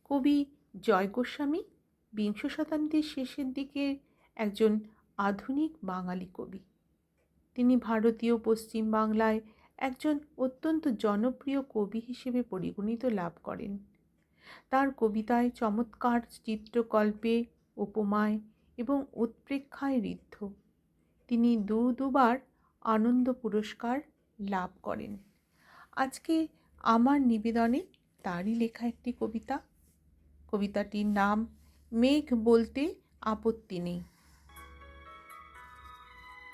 কবি জয় গোস্বামী বিংশ শতাব্দীর শেষের দিকের একজন আধুনিক বাঙালি কবি। তিনি ভারতীয় পশ্চিম বাংলায় একজন অত্যন্ত জনপ্রিয় কবি হিসেবে পরিগণিত লাভ করেন। তার কবিতায় চমৎকার চিত্রকল্পে, উপমায় এবং উৎপ্রেক্ষায় ঋদ্ধ। তিনি দুবার আনন্দ পুরস্কার লাভ করেন। আজকে আমার নিবেদনে তারই লেখা একটি কবিতা। কবিতাটির নাম মেঘ বলতে আপত্তি নেই।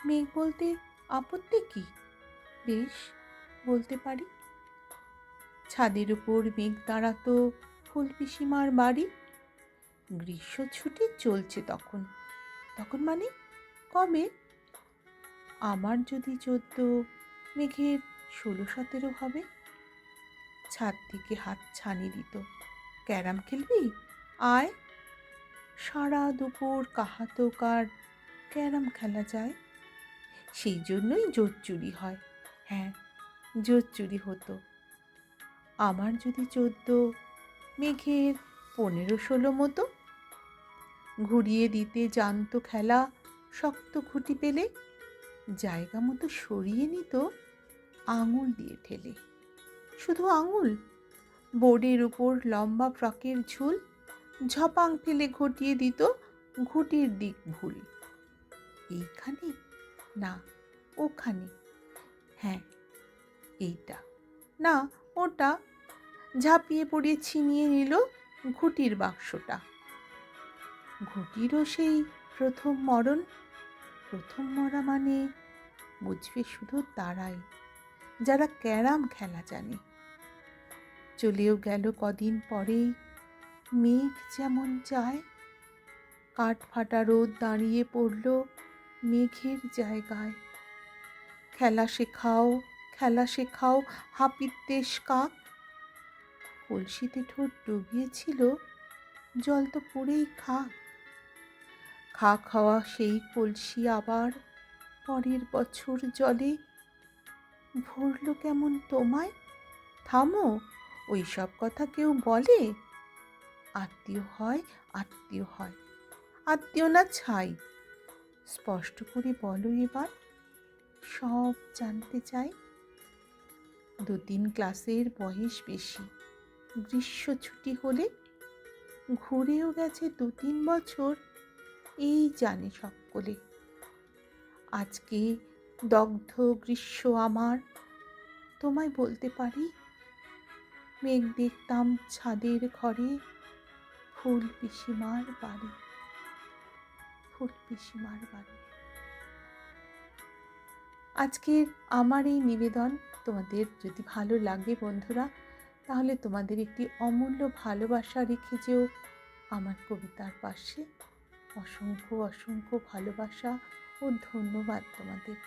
মেঘ বলতে আপত্তি কি? বেশ, বলতে পারি। ছাদের উপর মেঘ দাঁড়াতো ফুল পিসিমার বাড়ি। গ্রীষ্ম ছুটি চলছে তখন। তখন মানে কবে? আমার যদি 14, মেঘের 16-17 হবে। ছাদ থেকে হাত ছানি দিত, ক্যারাম খেলবি? আয়। সারা দুপুর কাহাতকার ক্যারাম খেলা যায়। সেই জন্যই জোর চুরি হয়। হ্যাঁ, জোর চুরি হতো। আমার যদি 14, মেঘের 15-16 মতো। ঘুরিয়ে দিতে জানতো খেলা শক্ত খুঁটি পেলে। জায়গা মতো সরিয়ে নিত আঙুল দিয়ে ঠেলে। শুধু আঙুল, বোর্ডের উপর লম্বা ফ্রকের ঝুল ঝপাং ফেলে ঘটিয়ে দিত ঘুটির দিক ভুল। এইখানে না ওখানে, হ্যাঁ এইটা না ওটা, ঝাঁপিয়ে পড়ে ছিনিয়ে নিল ঘুটির বাক্সটা। ঘুটিরও সেই প্রথম মরণ। প্রথম মরা মানে বুঝবে শুধু তারাই যারা ক্যারাম খেলা জানে। চলেও গেল কদিন পরেই মেঘ যেমন যায়। কাঠ ফাটা রোদ দাঁড়িয়ে পড়ল মেঘের জায়গায়। খেলা শেখাও, খেলা শেখাও হাপিত্যেশ কাক। কলসিতে ঠোঁট ডুবিয়েছিল, জল তো পড়েই খাক। খা খাওয়া সেই কলসি আবার পরের বছর জলে। ভরল কেমন তোমায়? থামো, ওই সব কথা কেউ বলে? আত্মীয় হয়, আত্মীয় হয়, আত্মীয় না ছাই। স্পষ্ট করে বলো এবার, সব জানতে চাই। 2-3 ক্লাসের বয়স বেশি। গ্রীষ্ম ছুটি হলে ঘুরেও গেছে 2-3 বছর, এই জানে সকলে। আজকে দগ্ধ গ্রীষ্ম আমার, তোমায় বলতে পারি। মেঘ দেখতাম ছাদের ঘরে, ফুল পিসিমার বাড়ি, ফুল পিসিমার বাড়ি। আজকের আমার এই নিবেদন তোমাদের যদি ভালো লাগে বন্ধুরা, তাহলে তোমাদের একটি অমূল্য ভালোবাসা রেখে যেও আমার কবিতার পাশে। অসংখ্য অসংখ্য ভালোবাসা ও ধন্যবাদ তোমাদের।